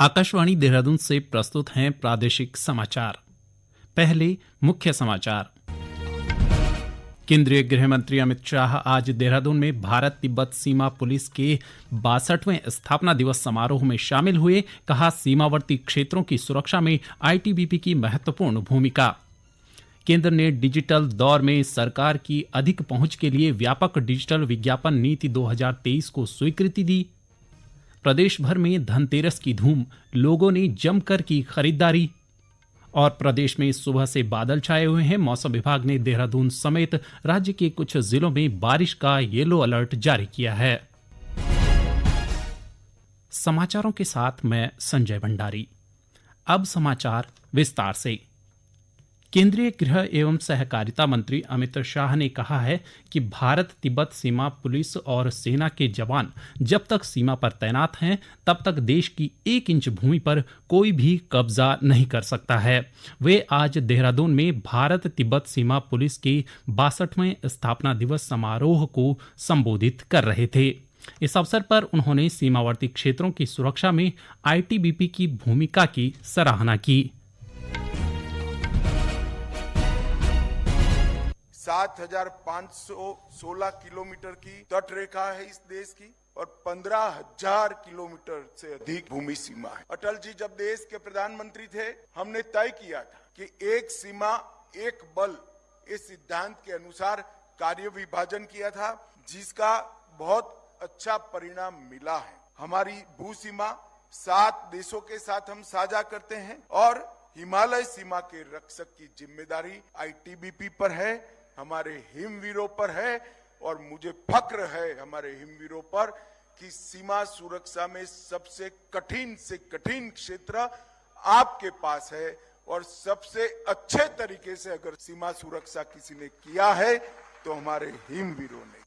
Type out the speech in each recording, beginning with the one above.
आकाशवाणी देहरादून से प्रस्तुत हैं प्रादेशिक समाचार। पहले मुख्य समाचार। केंद्रीय गृह मंत्री अमित शाह आज देहरादून में भारत तिब्बत सीमा पुलिस के 62वें स्थापना दिवस समारोह में शामिल हुए। कहा, सीमावर्ती क्षेत्रों की सुरक्षा में आईटीबीपी की महत्वपूर्ण भूमिका। केंद्र ने डिजिटल दौर में सरकार की अधिक पहुंच के लिए व्यापक डिजिटल विज्ञापन नीति 2023 को स्वीकृति दी। प्रदेश भर में धनतेरस की धूम, लोगों ने जमकर की खरीदारी। और प्रदेश में सुबह से बादल छाए हुए हैं। मौसम विभाग ने देहरादून समेत राज्य के कुछ जिलों में बारिश का येलो अलर्ट जारी किया है। समाचारों के साथ मैं संजय भंडारी। अब समाचार विस्तार से। केंद्रीय गृह एवं सहकारिता मंत्री अमित शाह ने कहा है कि भारत तिब्बत सीमा पुलिस और सेना के जवान जब तक सीमा पर तैनात हैं तब तक देश की 1 इंच भूमि पर कोई भी कब्जा नहीं कर सकता है। वे आज देहरादून में भारत तिब्बत सीमा पुलिस के 62वें स्थापना दिवस समारोह को संबोधित कर रहे थे। इस अवसर पर उन्होंने सीमावर्ती क्षेत्रों की सुरक्षा में आईटीबीपी की भूमिका की सराहना की। 7,516 किलोमीटर की तट रेखा है इस देश की और 15,000 किलोमीटर से अधिक भूमि सीमा है। अटल जी जब देश के प्रधानमंत्री थे, हमने तय किया था कि एक सीमा एक बल, इस सिद्धांत के अनुसार कार्य विभाजन किया था, जिसका बहुत अच्छा परिणाम मिला है। हमारी भू सीमा 7 देशों के साथ हम साझा करते हैं और हिमालय सीमा के रक्षक की जिम्मेदारी आईटीबीपी पर है, हमारे हिमवीरों पर है। और मुझे फक्र है हमारे हिमवीरों पर कि सीमा सुरक्षा में सबसे कठिन से कठिन क्षेत्र आपके पास है और सबसे अच्छे तरीके से अगर सीमा सुरक्षा किसी ने किया है तो हमारे हिमवीरों ने।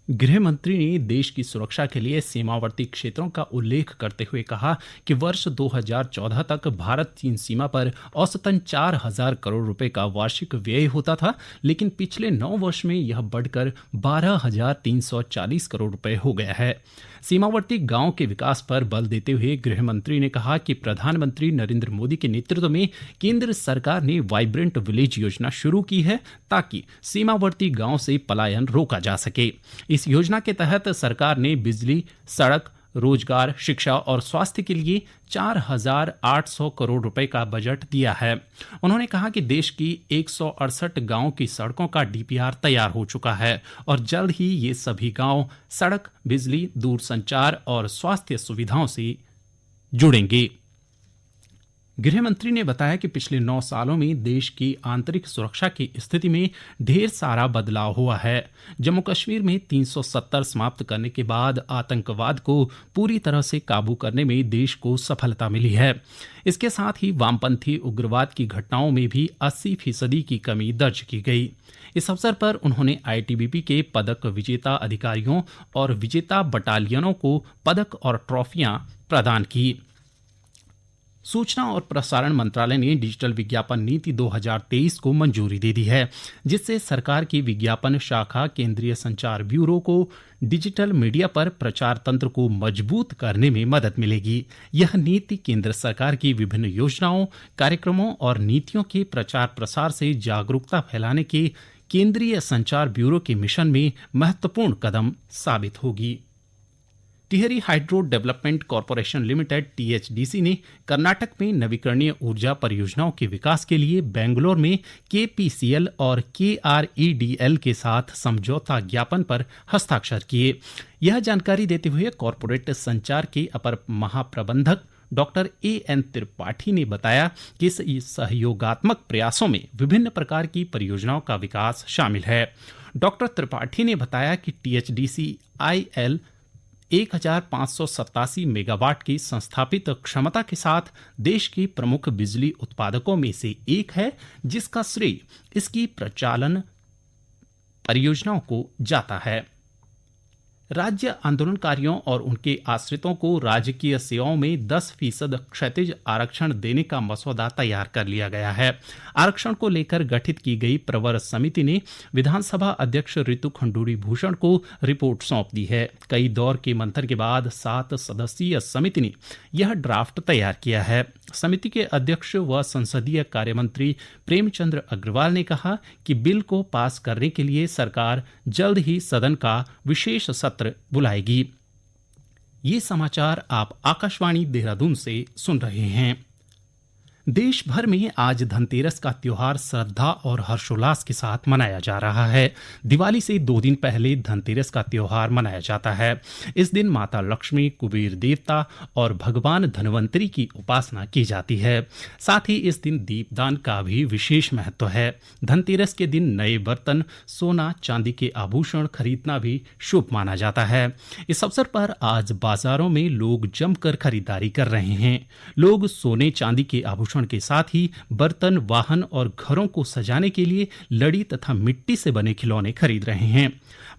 गृह मंत्री ने देश की सुरक्षा के लिए सीमावर्ती क्षेत्रों का उल्लेख करते हुए कहा कि वर्ष 2014 तक भारत चीन सीमा पर औसतन 4,000 करोड़ रुपए का वार्षिक व्यय होता था, लेकिन पिछले 9 वर्ष में यह बढ़कर 12,340 करोड़ रुपए हो गया है। सीमावर्ती गांव के विकास पर बल देते हुए गृह मंत्री ने कहा कि प्रधानमंत्री नरेंद्र मोदी के नेतृत्व में केंद्र सरकार ने वाइब्रेंट विलेज योजना शुरू की है ताकि सीमावर्ती गांव से पलायन रोका जा सके। इस योजना के तहत सरकार ने बिजली, सड़क, रोजगार, शिक्षा और स्वास्थ्य के लिए 4,800 करोड़ रुपए का बजट दिया है। उन्होंने कहा कि देश की 168 गांवों की सड़कों का डीपीआर तैयार हो चुका है और जल्द ही ये सभी गांव सड़क, बिजली, दूरसंचार और स्वास्थ्य सुविधाओं से जुड़ेंगे। गृह मंत्री ने बताया कि पिछले 9 सालों में देश की आंतरिक सुरक्षा की स्थिति में ढेर सारा बदलाव हुआ है। जम्मू कश्मीर में 370 समाप्त करने के बाद आतंकवाद को पूरी तरह से काबू करने में देश को सफलता मिली है। इसके साथ ही वामपंथी उग्रवाद की घटनाओं में भी 80% की कमी दर्ज की गई। इस अवसर पर उन्होंने आईटीबीपी के पदक विजेता अधिकारियों और विजेता बटालियनों को पदक और ट्रॉफियां प्रदान की। सूचना और प्रसारण मंत्रालय ने डिजिटल विज्ञापन नीति 2023 को मंजूरी दे दी है, जिससे सरकार की विज्ञापन शाखा केंद्रीय संचार ब्यूरो को डिजिटल मीडिया पर प्रचार तंत्र को मजबूत करने में मदद मिलेगी। यह नीति केंद्र सरकार की विभिन्न योजनाओं, कार्यक्रमों और नीतियों के प्रचार प्रसार से जागरूकता फैलाने के केंद्रीय संचार ब्यूरो के मिशन में महत्वपूर्ण कदम साबित होगी। Tehri hydro development corporation limited THDC ने कर्नाटक में नवीकरणीय ऊर्जा परियोजनाओं के विकास के लिए बेंगलोर में केपीसीएल और केआरईडीएल के साथ समझौता ज्ञापन पर हस्ताक्षर किए। यह जानकारी देते हुए कॉरपोरेट संचार के अपर महाप्रबंधक डॉक्टर एएन त्रिपाठी ने बताया कि इस सहयोगात्मक प्रयासों में विभिन्न प्रकार की परियोजनाओं का विकास शामिल है। डॉक्टर त्रिपाठी ने बताया कि टीएचडीसी आईएल 1,587 मेगावाट की संस्थापित क्षमता के साथ देश के प्रमुख बिजली उत्पादकों में से एक है, जिसका श्रेय इसकी प्रचालन परियोजनाओं को जाता है। राज्य आंदोलनकारियों और उनके आश्रितों को राजकीय सेवाओं में 10% क्षैतिज आरक्षण देने का मसौदा तैयार कर लिया गया है। आरक्षण को लेकर गठित की गई प्रवर समिति ने विधानसभा अध्यक्ष ऋतु खंडूरी भूषण को रिपोर्ट सौंप दी है। कई दौर के मंथन के बाद 7 सदस्यीय समिति ने यह ड्राफ्ट तैयार किया है। समिति के अध्यक्ष व संसदीय कार्य मंत्री प्रेमचंद्र अग्रवाल ने कहा कि बिल को पास करने के लिए सरकार जल्द ही सदन का विशेष सत्र बुलाएगी। ये समाचार आप आकाशवाणी देहरादून से सुन रहे हैं। देश भर में आज धनतेरस का त्योहार श्रद्धा और हर्षोल्लास के साथ मनाया जा रहा है। दिवाली से 2 दिन पहले धनतेरस का त्योहार मनाया जाता है। इस दिन माता लक्ष्मी, कुबेर देवता और भगवान धनवंतरी की उपासना की जाती है। साथ ही इस दिन दीपदान का भी विशेष महत्व है। धनतेरस के दिन नए बर्तन, सोना, चांदी के आभूषण खरीदना भी शुभ माना जाता है। इस अवसर पर आज बाजारों में लोग जमकर खरीदारी कर रहे हैं। लोग सोने चांदी के आभूषण के साथ ही बर्तन, वाहन और घरों को सजाने के लिए लड़ी तथा मिट्टी से बने खिलौने खरीद रहे हैं।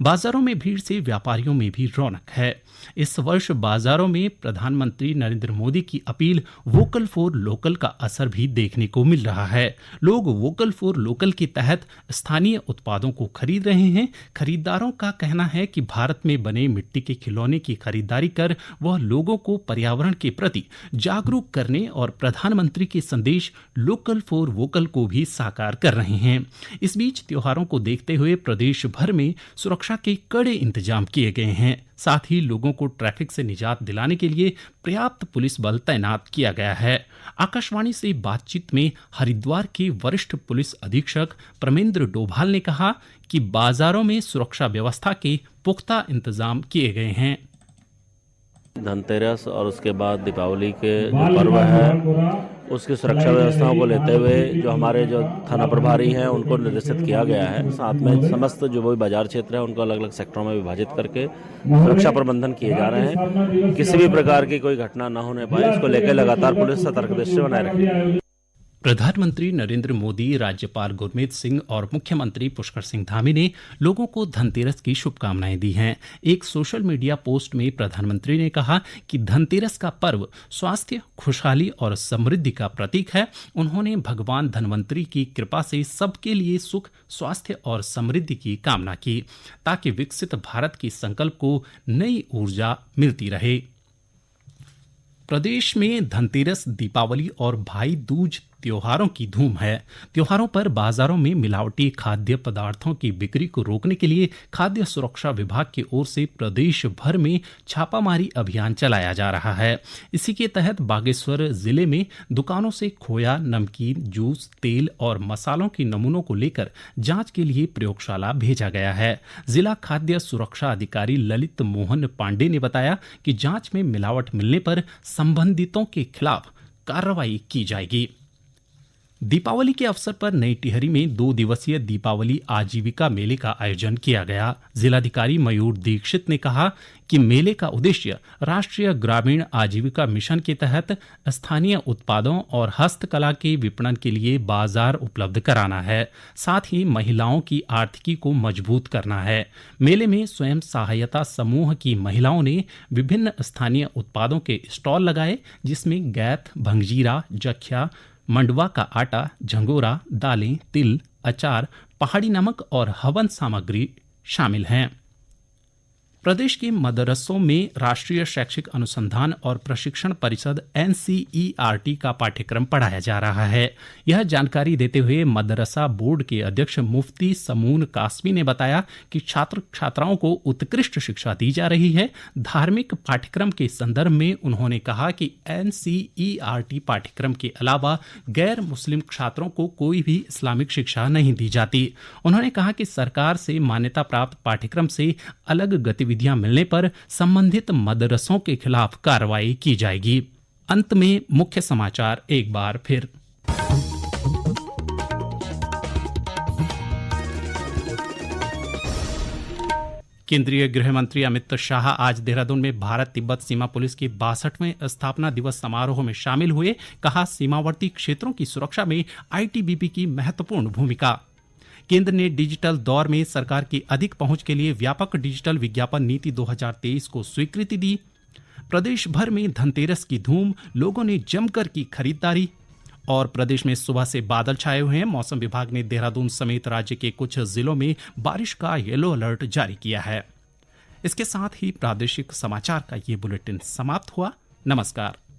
बाजारों में भीड़ से व्यापारियों में भी रौनक है। इस वर्ष बाजारों में प्रधानमंत्री नरेंद्र मोदी की अपील वोकल फॉर लोकल का असर भी देखने को मिल रहा है। लोग वोकल फॉर लोकल के तहत स्थानीय उत्पादों को खरीद रहे हैं। खरीदारों का कहना है कि भारत में बने मिट्टी के खिलौने की खरीदारी कर वह लोगों को पर्यावरण के प्रति जागरूक करने और प्रधानमंत्री के संदेश लोकल फॉर वोकल को भी साकार कर रहे हैं। इस बीच त्योहारों को देखते हुए प्रदेश भर में सुरक्षा के कड़े इंतजाम किए गए हैं। साथ ही लोगों को ट्रैफिक से निजात दिलाने के लिए पर्याप्त पुलिस बल तैनात किया गया है। आकाशवाणी से बातचीत में हरिद्वार के वरिष्ठ पुलिस अधीक्षक प्रमेंद्र डोभाल ने कहा कि बाजारों में सुरक्षा व्यवस्था के पुख्ता इंतजाम किए गए हैं। धनतेरस और उसके बाद दीपावली के जो पर्व है उसकी सुरक्षा व्यवस्थाओं को लेते हुए जो हमारे जो थाना प्रभारी हैं उनको निर्देशित किया गया है। साथ में समस्त जो भी बाजार क्षेत्र है उनको अलग अलग सेक्टरों में विभाजित करके सुरक्षा प्रबंधन किए जा रहे हैं। किसी भी प्रकार की कोई घटना न होने पाए इसको लेकर लगातार पुलिस सतर्क दृष्टि बनाए रखी। प्रधानमंत्री नरेंद्र मोदी, राज्यपाल गुरमीत सिंह और मुख्यमंत्री पुष्कर सिंह धामी ने लोगों को धनतेरस की शुभकामनाएं दी हैं। एक सोशल मीडिया पोस्ट में प्रधानमंत्री ने कहा कि धनतेरस का पर्व स्वास्थ्य, खुशहाली और समृद्धि का प्रतीक है। उन्होंने भगवान धनवंतरी की कृपा से सबके लिए सुख, स्वास्थ्य और समृद्धि की कामना की ताकि विकसित भारत के संकल्प को नई ऊर्जा मिलती रहे। प्रदेश में धनतेरस, दीपावली और भाई दूज त्योहारों की धूम है। त्योहारों पर बाजारों में मिलावटी खाद्य पदार्थों की बिक्री को रोकने के लिए खाद्य सुरक्षा विभाग की ओर से प्रदेश भर में छापामारी अभियान चलाया जा रहा है। इसी के तहत बागेश्वर जिले में दुकानों से खोया, नमकीन, जूस, तेल और मसालों के नमूनों को लेकर जांच के लिए प्रयोगशाला भेजा गया है। जिला खाद्य सुरक्षा अधिकारी ललित मोहन पांडे ने बताया कि जांच में मिलावट मिलने पर संबंधितों के खिलाफ कार्रवाई की जाएगी। दीपावली के अवसर पर नई टिहरी में 2 दिवसीय दीपावली आजीविका मेले का आयोजन किया गया। जिलाधिकारी मयूर दीक्षित ने कहा कि मेले का उद्देश्य राष्ट्रीय ग्रामीण आजीविका मिशन के तहत स्थानीय उत्पादों और हस्तकला के विपणन के लिए बाजार उपलब्ध कराना है। साथ ही महिलाओं की आर्थिकी को मजबूत करना है। मेले में स्वयं सहायता समूह की महिलाओं ने विभिन्न स्थानीय उत्पादों के स्टॉल लगाए, जिसमें गैथ, भंगजीरा, जखिया, मंडवा का आटा, झंगोरा, दालें, तिल, अचार, पहाड़ी नमक और हवन सामग्री शामिल हैं। प्रदेश के मदरसों में राष्ट्रीय शैक्षिक अनुसंधान और प्रशिक्षण परिषद NCERT का पाठ्यक्रम पढ़ाया जा रहा है। यह जानकारी देते हुए मदरसा बोर्ड के अध्यक्ष मुफ्ती समून कासमी ने बताया कि छात्र छात्राओं को उत्कृष्ट शिक्षा दी जा रही है। धार्मिक पाठ्यक्रम के संदर्भ में उन्होंने कहा कि NCERT पाठ्यक्रम के अलावा गैर मुस्लिम छात्रों को कोई भी इस्लामिक शिक्षा नहीं दी जाती। उन्होंने कहा कि सरकार से मान्यता प्राप्त पाठ्यक्रम से अलग गतिविधियां मिलने पर संबंधित मदरसों के खिलाफ कार्रवाई की जाएगी। अंत में मुख्य समाचार एक बार फिर। केंद्रीय गृह मंत्री अमित शाह आज देहरादून में भारत तिब्बत सीमा पुलिस के 62वें स्थापना दिवस समारोह में शामिल हुए। कहा, सीमावर्ती क्षेत्रों की सुरक्षा में ITBP की महत्वपूर्ण भूमिका। केंद्र ने डिजिटल दौर में सरकार की अधिक पहुंच के लिए व्यापक डिजिटल विज्ञापन नीति 2023 को स्वीकृति दी। प्रदेश भर में धनतेरस की धूम, लोगों ने जमकर की खरीदारी। और प्रदेश में सुबह से बादल छाए हुए हैं। मौसम विभाग ने देहरादून समेत राज्य के कुछ जिलों में बारिश का येलो अलर्ट जारी किया है। इसके साथ ही प्रादेशिक समाचार का ये बुलेटिन समाप्त हुआ। नमस्कार।